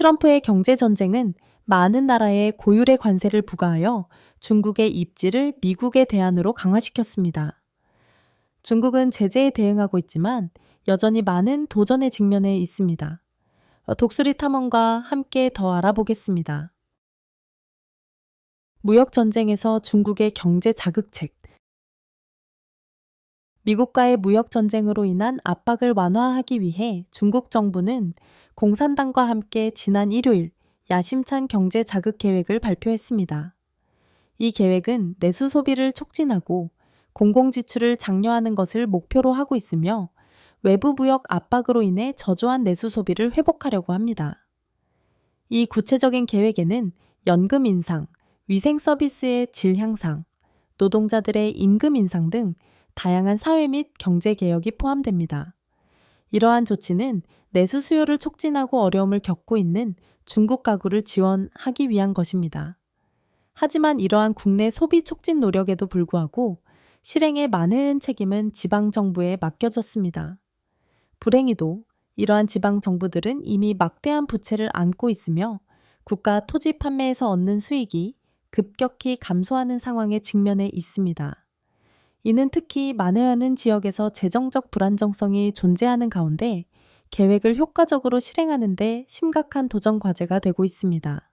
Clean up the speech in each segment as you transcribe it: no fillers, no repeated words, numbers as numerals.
트럼프의 경제전쟁은 많은 나라에 고율의 관세를 부과하여 중국의 입지를 미국의 대안으로 강화시켰습니다. 중국은 제재에 대응하고 있지만 여전히 많은 도전에 직면해 있습니다. 독수리 탐험과 함께 더 알아보겠습니다. 무역전쟁에서 중국의 경제 자극책. 미국과의 무역전쟁으로 인한 압박을 완화하기 위해 중국 정부는 공산당과 함께 지난 일요일 야심찬 경제 자극 계획을 발표했습니다. 이 계획은 내수 소비를 촉진하고 공공지출을 장려하는 것을 목표로 하고 있으며 외부 무역 압박으로 인해 저조한 내수 소비를 회복하려고 합니다. 이 구체적인 계획에는 연금 인상, 위생 서비스의 질 향상, 노동자들의 임금 인상 등 다양한 사회 및 경제 개혁이 포함됩니다. 이러한 조치는 내수 수요를 촉진하고 어려움을 겪고 있는 중국 가구를 지원하기 위한 것입니다. 하지만 이러한 국내 소비 촉진 노력에도 불구하고 실행의 많은 책임은 지방정부에 맡겨졌습니다. 불행히도 이러한 지방정부들은 이미 막대한 부채를 안고 있으며 국가 토지 판매에서 얻는 수익이 급격히 감소하는 상황에 직면해 있습니다. 이는 특히 많은 지역에서 재정적 불안정성이 존재하는 가운데 계획을 효과적으로 실행하는 데 심각한 도전 과제가 되고 있습니다.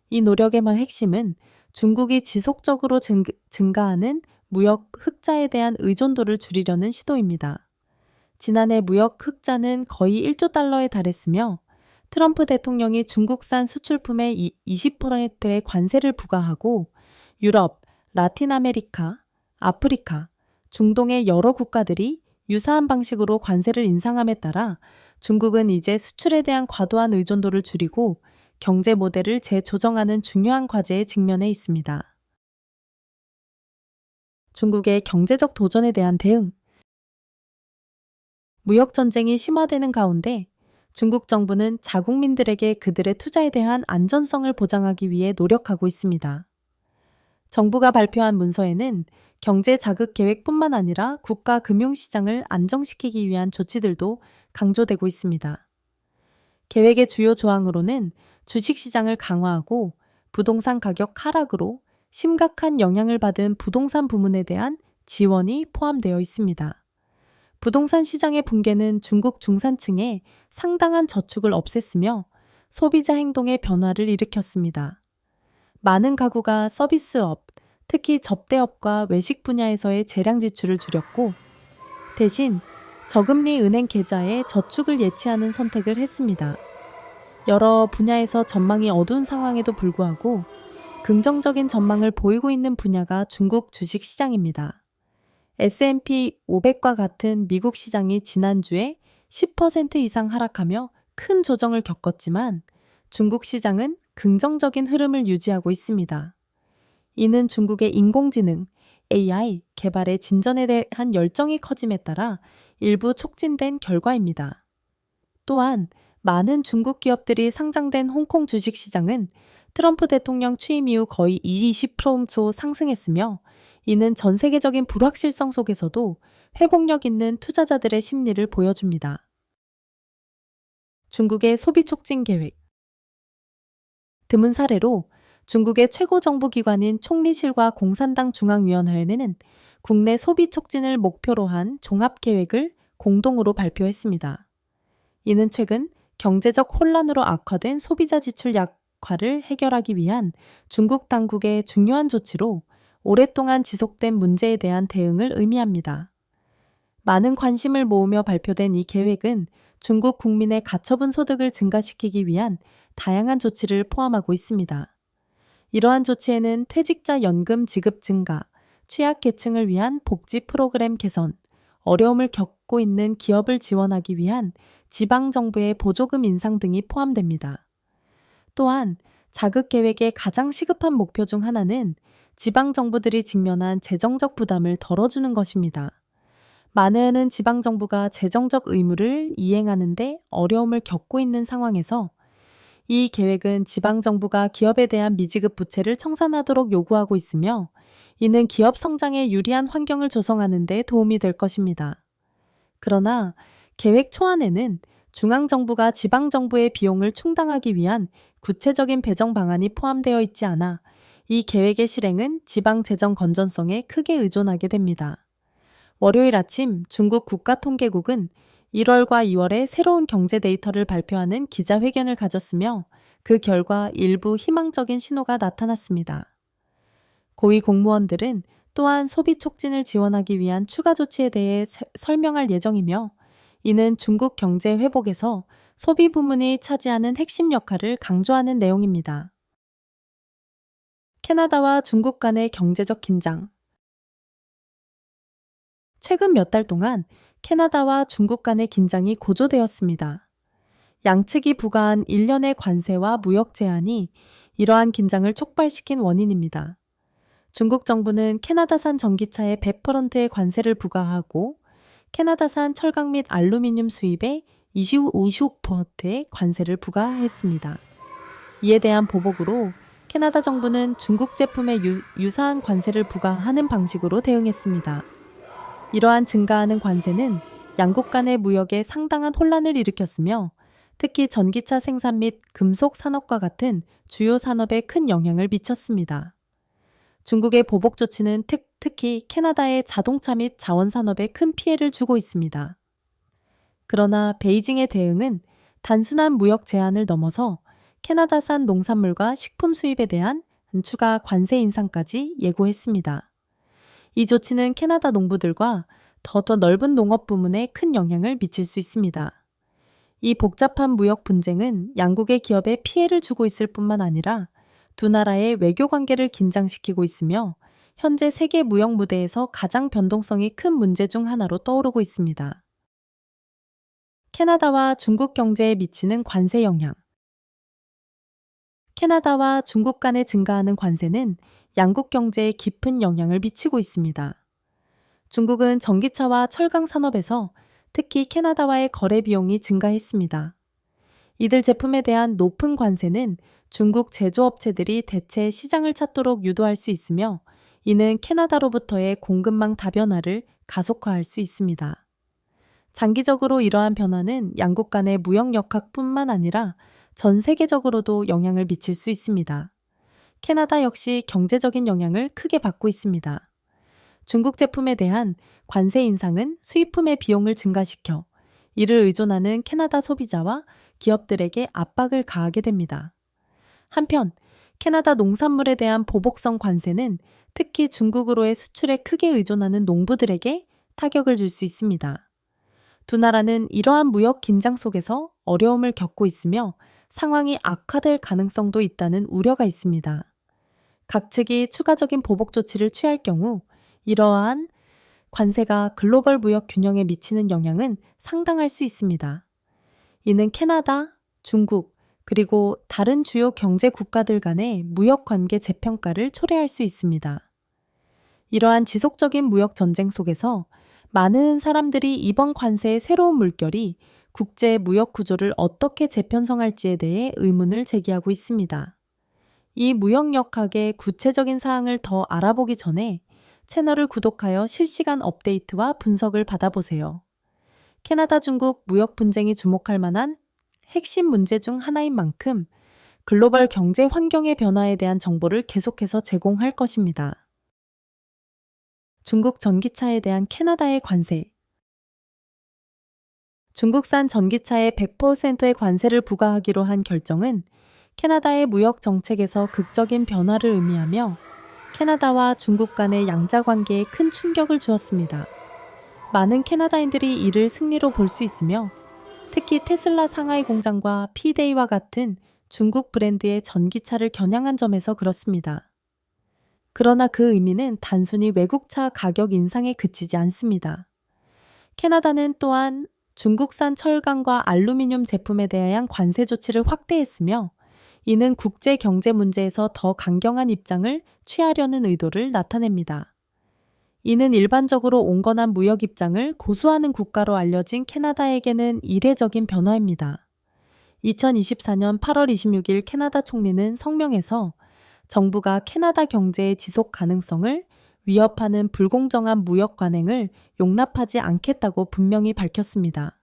이 노력의 핵심은 중국이 지속적으로 증가하는 무역 흑자에 대한 의존도를 줄이려는 시도입니다. 지난해 무역 흑자는 거의 1조 달러에 달했으며 트럼프 대통령이 중국산 수출품에 20%의 관세를 부과하고 유럽, 라틴 아메리카, 아프리카, 중동의 여러 국가들이 유사한 방식으로 관세를 인상함에 따라 중국은 이제 수출에 대한 과도한 의존도를 줄이고 경제 모델을 재조정하는 중요한 과제에 직면해 있습니다. 중국의 경제적 도전에 대한 대응. 무역 전쟁이 심화되는 가운데 중국 정부는 자국민들에게 그들의 투자에 대한 안전성을 보장하기 위해 노력하고 있습니다. 정부가 발표한 문서에는 경제 자극 계획뿐만 아니라 국가 금융시장을 안정시키기 위한 조치들도 강조되고 있습니다. 계획의 주요 조항으로는 주식시장을 강화하고 부동산 가격 하락으로 심각한 영향을 받은 부동산 부문에 대한 지원이 포함되어 있습니다. 부동산 시장의 붕괴는 중국 중산층의 상당한 저축을 없앴으며 소비자 행동의 변화를 일으켰습니다. 많은 가구가 서비스업, 특히 접대업과 외식 분야에서의 재량 지출을 줄였고 대신 저금리 은행 계좌에 저축을 예치하는 선택을 했습니다. 여러 분야에서 전망이 어두운 상황에도 불구하고 긍정적인 전망을 보이고 있는 분야가 중국 주식시장입니다. S&P 500과 같은 미국 시장이 지난주에 10% 이상 하락하며 큰 조정을 겪었지만 중국 시장은 긍정적인 흐름을 유지하고 있습니다. 이는 중국의 인공지능, AI 개발의 진전에 대한 열정이 커짐에 따라 일부 촉진된 결과입니다. 또한 많은 중국 기업들이 상장된 홍콩 주식시장은 트럼프 대통령 취임 이후 거의 20% 상승했으며 이는 전 세계적인 불확실성 속에서도 회복력 있는 투자자들의 심리를 보여줍니다. 중국의 소비 촉진 계획. 드문 사례로 중국의 최고 정부기관인 총리실과 공산당 중앙위원회는 국내 소비 촉진을 목표로 한 종합계획을 공동으로 발표했습니다. 이는 최근 경제적 혼란으로 악화된 소비자 지출 약화를 해결하기 위한 중국 당국의 중요한 조치로 오랫동안 지속된 문제에 대한 대응을 의미합니다. 많은 관심을 모으며 발표된 이 계획은 중국 국민의 가처분 소득을 증가시키기 위한 다양한 조치를 포함하고 있습니다. 이러한 조치에는 퇴직자 연금 지급 증가, 취약계층을 위한 복지 프로그램 개선, 어려움을 겪고 있는 기업을 지원하기 위한 지방정부의 보조금 인상 등이 포함됩니다. 또한 자극 계획의 가장 시급한 목표 중 하나는 지방정부들이 직면한 재정적 부담을 덜어주는 것입니다. 많은 지방정부가 재정적 의무를 이행하는 데 어려움을 겪고 있는 상황에서 이 계획은 지방정부가 기업에 대한 미지급 부채를 청산하도록 요구하고 있으며 이는 기업 성장에 유리한 환경을 조성하는 데 도움이 될 것입니다. 그러나 계획 초안에는 중앙정부가 지방정부의 비용을 충당하기 위한 구체적인 배정 방안이 포함되어 있지 않아 이 계획의 실행은 지방 재정 건전성에 크게 의존하게 됩니다. 월요일 아침 중국 국가통계국은 1월과 2월에 새로운 경제 데이터를 발표하는 기자회견을 가졌으며 그 결과 일부 희망적인 신호가 나타났습니다. 고위 공무원들은 또한 소비 촉진을 지원하기 위한 추가 조치에 대해 설명할 예정이며 이는 중국 경제 회복에서 소비 부문이 차지하는 핵심 역할을 강조하는 내용입니다. 캐나다와 중국 간의 경제적 긴장. 최근 몇 달 동안 캐나다와 중국 간의 긴장이 고조되었습니다. 양측이 부과한 일련의 관세와 무역 제한이 이러한 긴장을 촉발시킨 원인입니다. 중국 정부는 캐나다산 전기차에 100%의 관세를 부과하고 캐나다산 철강 및 알루미늄 수입에 25%의 관세를 부과했습니다. 이에 대한 보복으로 캐나다 정부는 중국 제품에 유사한 관세를 부과하는 방식으로 대응했습니다. 이러한 증가하는 관세는 양국 간의 무역에 상당한 혼란을 일으켰으며 특히 전기차 생산 및 금속 산업과 같은 주요 산업에 큰 영향을 미쳤습니다. 중국의 보복 조치는 특히 캐나다의 자동차 및 자원 산업에 큰 피해를 주고 있습니다. 그러나 베이징의 대응은 단순한 무역 제한을 넘어서 캐나다산 농산물과 식품 수입에 대한 추가 관세 인상까지 예고했습니다. 이 조치는 캐나다 농부들과 더 넓은 농업 부문에 큰 영향을 미칠 수 있습니다. 이 복잡한 무역 분쟁은 양국의 기업에 피해를 주고 있을 뿐만 아니라 두 나라의 외교 관계를 긴장시키고 있으며 현재 세계 무역 무대에서 가장 변동성이 큰 문제 중 하나로 떠오르고 있습니다. 캐나다와 중국 경제에 미치는 관세 영향. 캐나다와 중국 간에 증가하는 관세는 양국 경제에 깊은 영향을 미치고 있습니다. 중국은 전기차와 철강 산업에서 특히 캐나다와의 거래 비용이 증가했습니다. 이들 제품에 대한 높은 관세는 중국 제조업체들이 대체 시장을 찾도록 유도할 수 있으며 이는 캐나다로부터의 공급망 다변화를 가속화할 수 있습니다. 장기적으로 이러한 변화는 양국 간의 무역 역학뿐만 아니라 전 세계적으로도 영향을 미칠 수 있습니다. 캐나다 역시 경제적인 영향을 크게 받고 있습니다. 중국 제품에 대한 관세 인상은 수입품의 비용을 증가시켜 이를 의존하는 캐나다 소비자와 기업들에게 압박을 가하게 됩니다. 한편 캐나다 농산물에 대한 보복성 관세는 특히 중국으로의 수출에 크게 의존하는 농부들에게 타격을 줄 수 있습니다. 두 나라는 이러한 무역 긴장 속에서 어려움을 겪고 있으며 상황이 악화될 가능성도 있다는 우려가 있습니다. 각 측이 추가적인 보복 조치를 취할 경우 이러한 관세가 글로벌 무역 균형에 미치는 영향은 상당할 수 있습니다. 이는 캐나다, 중국, 그리고 다른 주요 경제 국가들 간의 무역 관계 재평가를 초래할 수 있습니다. 이러한 지속적인 무역 전쟁 속에서 많은 사람들이 이번 관세의 새로운 물결이 국제 무역 구조를 어떻게 재편성할지에 대해 의문을 제기하고 있습니다. 이 무역 역학의 구체적인 사항을 더 알아보기 전에 채널을 구독하여 실시간 업데이트와 분석을 받아보세요. 캐나다 중국 무역 분쟁이 주목할 만한 핵심 문제 중 하나인 만큼 글로벌 경제 환경의 변화에 대한 정보를 계속해서 제공할 것입니다. 중국 전기차에 대한 캐나다의 관세. 중국산 전기차에 100%의 관세를 부과하기로 한 결정은 캐나다의 무역 정책에서 극적인 변화를 의미하며 캐나다와 중국 간의 양자 관계에 큰 충격을 주었습니다. 많은 캐나다인들이 이를 승리로 볼 수 있으며 특히 테슬라 상하이 공장과 피데이와 같은 중국 브랜드의 전기차를 겨냥한 점에서 그렇습니다. 그러나 그 의미는 단순히 외국차 가격 인상에 그치지 않습니다. 캐나다는 또한 중국산 철강과 알루미늄 제품에 대한 관세 조치를 확대했으며 이는 국제 경제 문제에서 더 강경한 입장을 취하려는 의도를 나타냅니다. 이는 일반적으로 온건한 무역 입장을 고수하는 국가로 알려진 캐나다에게는 이례적인 변화입니다. 2024년 8월 26일 캐나다 총리는 성명에서 정부가 캐나다 경제의 지속 가능성을 위협하는 불공정한 무역 관행을 용납하지 않겠다고 분명히 밝혔습니다.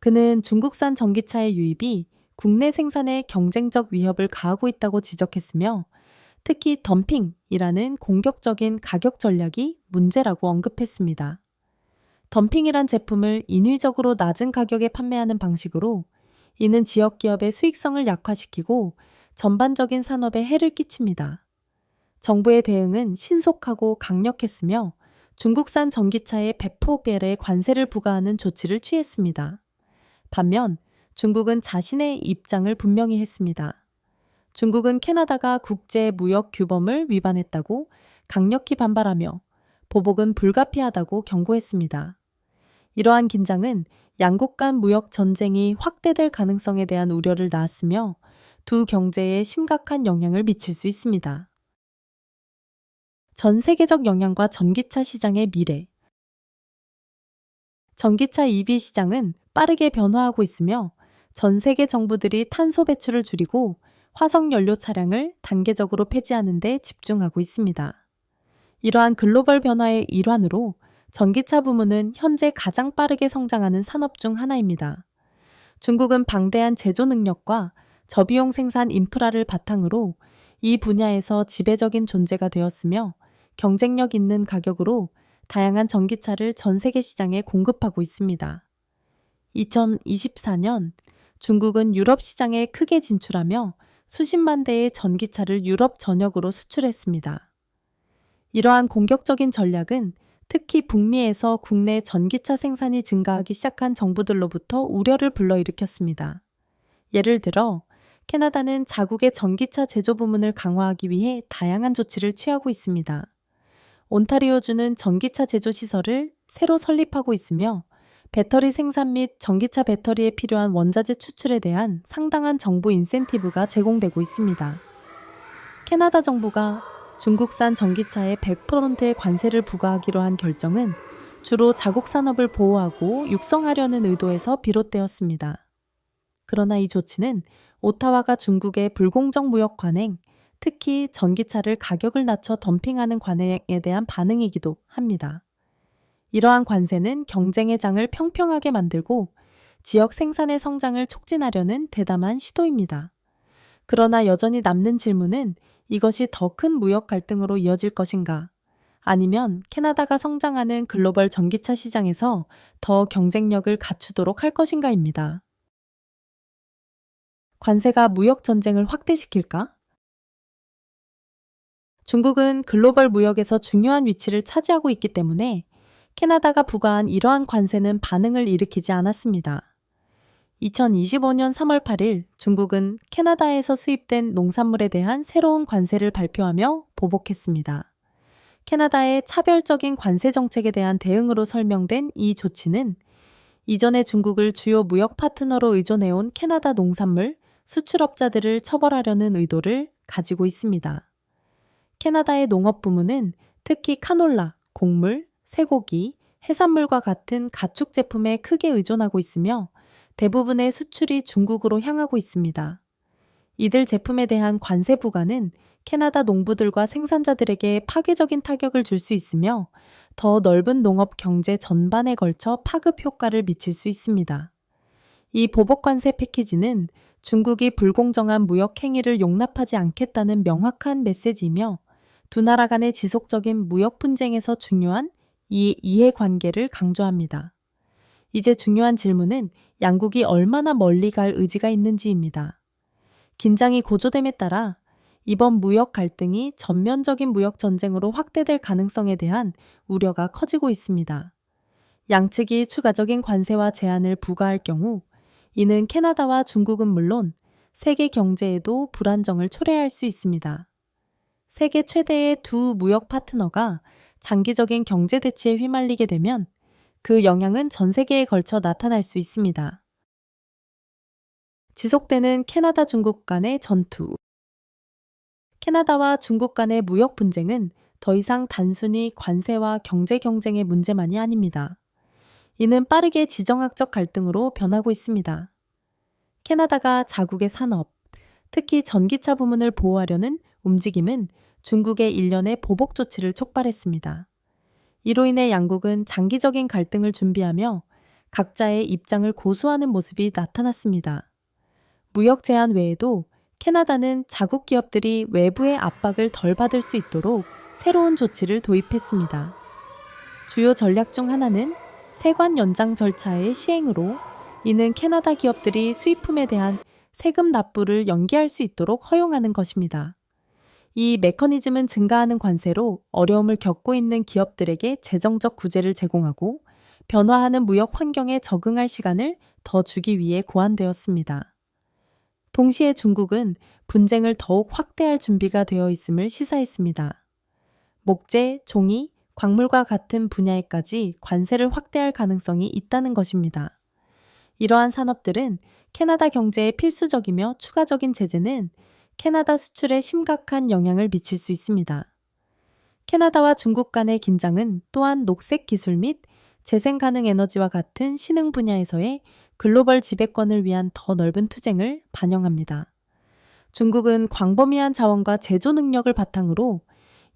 그는 중국산 전기차의 유입이 국내 생산에 경쟁적 위협을 가하고 있다고 지적했으며 특히 덤핑이라는 공격적인 가격 전략이 문제라고 언급했습니다. 덤핑이란 제품을 인위적으로 낮은 가격에 판매하는 방식으로 이는 지역 기업의 수익성을 약화시키고 전반적인 산업에 해를 끼칩니다. 정부의 대응은 신속하고 강력했으며 중국산 전기차에 배포별의 관세를 부과하는 조치를 취했습니다. 반면 중국은 자신의 입장을 분명히 했습니다. 중국은 캐나다가 국제 무역 규범을 위반했다고 강력히 반발하며 보복은 불가피하다고 경고했습니다. 이러한 긴장은 양국 간 무역 전쟁이 확대될 가능성에 대한 우려를 낳았으며 두 경제에 심각한 영향을 미칠 수 있습니다. 전 세계적 영향과 전기차 시장의 미래. 전기차 EV 시장은 빠르게 변화하고 있으며 전 세계 정부들이 탄소 배출을 줄이고 화석 연료 차량을 단계적으로 폐지하는 데 집중하고 있습니다. 이러한 글로벌 변화의 일환으로 전기차 부문은 현재 가장 빠르게 성장하는 산업 중 하나입니다. 중국은 방대한 제조 능력과 저비용 생산 인프라를 바탕으로 이 분야에서 지배적인 존재가 되었으며 경쟁력 있는 가격으로 다양한 전기차를 전 세계 시장에 공급하고 있습니다. 2024년 중국은 유럽 시장에 크게 진출하며 수십만 대의 전기차를 유럽 전역으로 수출했습니다. 이러한 공격적인 전략은 특히 북미에서 국내 전기차 생산이 증가하기 시작한 정부들로부터 우려를 불러일으켰습니다. 예를 들어 캐나다는 자국의 전기차 제조 부문을 강화하기 위해 다양한 조치를 취하고 있습니다. 온타리오주는 전기차 제조 시설을 새로 설립하고 있으며 배터리 생산 및 전기차 배터리에 필요한 원자재 추출에 대한 상당한 정부 인센티브가 제공되고 있습니다. 캐나다 정부가 중국산 전기차에 100%의 관세를 부과하기로 한 결정은 주로 자국 산업을 보호하고 육성하려는 의도에서 비롯되었습니다. 그러나 이 조치는 오타와가 중국의 불공정 무역 관행, 특히 전기차를 가격을 낮춰 덤핑하는 관행에 대한 반응이기도 합니다. 이러한 관세는 경쟁의 장을 평평하게 만들고 지역 생산의 성장을 촉진하려는 대담한 시도입니다. 그러나 여전히 남는 질문은 이것이 더 큰 무역 갈등으로 이어질 것인가? 아니면 캐나다가 성장하는 글로벌 전기차 시장에서 더 경쟁력을 갖추도록 할 것인가입니다. 관세가 무역 전쟁을 확대시킬까? 중국은 글로벌 무역에서 중요한 위치를 차지하고 있기 때문에 캐나다가 부과한 이러한 관세는 반응을 일으키지 않았습니다. 2025년 3월 8일 중국은 캐나다에서 수입된 농산물에 대한 새로운 관세를 발표하며 보복했습니다. 캐나다의 차별적인 관세 정책에 대한 대응으로 설명된 이 조치는 이전에 중국을 주요 무역 파트너로 의존해온 캐나다 농산물 수출업자들을 처벌하려는 의도를 가지고 있습니다. 캐나다의 농업 부문은 특히 카놀라, 곡물, 쇠고기, 해산물과 같은 가축 제품에 크게 의존하고 있으며 대부분의 수출이 중국으로 향하고 있습니다. 이들 제품에 대한 관세 부과는 캐나다 농부들과 생산자들에게 파괴적인 타격을 줄 수 있으며 더 넓은 농업 경제 전반에 걸쳐 파급 효과를 미칠 수 있습니다. 이 보복 관세 패키지는 중국이 불공정한 무역 행위를 용납하지 않겠다는 명확한 메시지이며 두 나라 간의 지속적인 무역 분쟁에서 중요한 이 이해관계를 강조합니다. 이제 중요한 질문은 양국이 얼마나 멀리 갈 의지가 있는지입니다. 긴장이 고조됨에 따라 이번 무역 갈등이 전면적인 무역 전쟁으로 확대될 가능성에 대한 우려가 커지고 있습니다. 양측이 추가적인 관세와 제한을 부과할 경우 이는 캐나다와 중국은 물론 세계 경제에도 불안정을 초래할 수 있습니다. 세계 최대의 두 무역 파트너가 장기적인 경제 대치에 휘말리게 되면 그 영향은 전 세계에 걸쳐 나타날 수 있습니다. 지속되는 캐나다 중국 간의 전투. 캐나다와 중국 간의 무역 분쟁은 더 이상 단순히 관세와 경제 경쟁의 문제만이 아닙니다. 이는 빠르게 지정학적 갈등으로 변하고 있습니다. 캐나다가 자국의 산업, 특히 전기차 부문을 보호하려는 움직임은 중국의 일련의 보복 조치를 촉발했습니다. 이로 인해 양국은 장기적인 갈등을 준비하며 각자의 입장을 고수하는 모습이 나타났습니다. 무역 제한 외에도 캐나다는 자국 기업들이 외부의 압박을 덜 받을 수 있도록 새로운 조치를 도입했습니다. 주요 전략 중 하나는 세관 연장 절차의 시행으로, 이는 캐나다 기업들이 수입품에 대한 세금 납부를 연기할 수 있도록 허용하는 것입니다. 이 메커니즘은 증가하는 관세로 어려움을 겪고 있는 기업들에게 재정적 구제를 제공하고 변화하는 무역 환경에 적응할 시간을 더 주기 위해 고안되었습니다. 동시에 중국은 분쟁을 더욱 확대할 준비가 되어 있음을 시사했습니다. 목재, 종이, 광물과 같은 분야에까지 관세를 확대할 가능성이 있다는 것입니다. 이러한 산업들은 캐나다 경제에 필수적이며 추가적인 제재는 캐나다 수출에 심각한 영향을 미칠 수 있습니다. 캐나다와 중국 간의 긴장은 또한 녹색 기술 및 재생 가능 에너지와 같은 신흥 분야에서의 글로벌 지배권을 위한 더 넓은 투쟁을 반영합니다. 중국은 광범위한 자원과 제조 능력을 바탕으로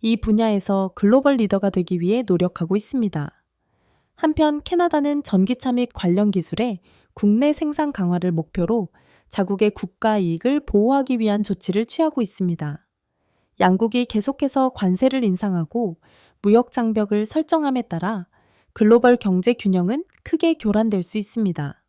이 분야에서 글로벌 리더가 되기 위해 노력하고 있습니다. 한편 캐나다는 전기차 및 관련 기술의 국내 생산 강화를 목표로 자국의 국가 이익을 보호하기 위한 조치를 취하고 있습니다. 양국이 계속해서 관세를 인상하고 무역 장벽을 설정함에 따라 글로벌 경제 균형은 크게 교란될 수 있습니다.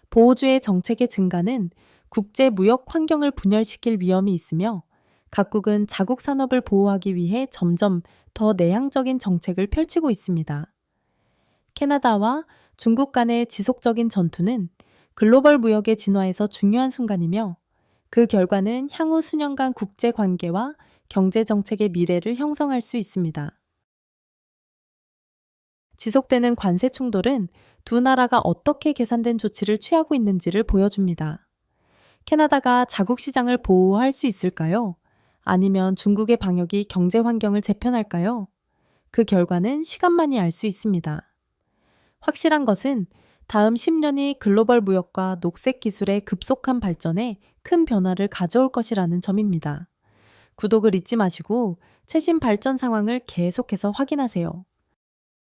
보호주의 정책의 증가는 국제 무역 환경을 분열시킬 위험이 있으며 각국은 자국 산업을 보호하기 위해 점점 더 내향적인 정책을 펼치고 있습니다. 캐나다와 중국 간의 지속적인 전투는 글로벌 무역의 진화에서 중요한 순간이며 그 결과는 향후 수년간 국제 관계와 경제 정책의 미래를 형성할 수 있습니다. 지속되는 관세 충돌은 두 나라가 어떻게 계산된 조치를 취하고 있는지를 보여줍니다. 캐나다가 자국 시장을 보호할 수 있을까요? 아니면 중국의 방역이 경제 환경을 재편할까요? 그 결과는 시간만이 알 수 있습니다. 확실한 것은 다음 10년이 글로벌 무역과 녹색 기술의 급속한 발전에 큰 변화를 가져올 것이라는 점입니다. 구독을 잊지 마시고 최신 발전 상황을 계속해서 확인하세요.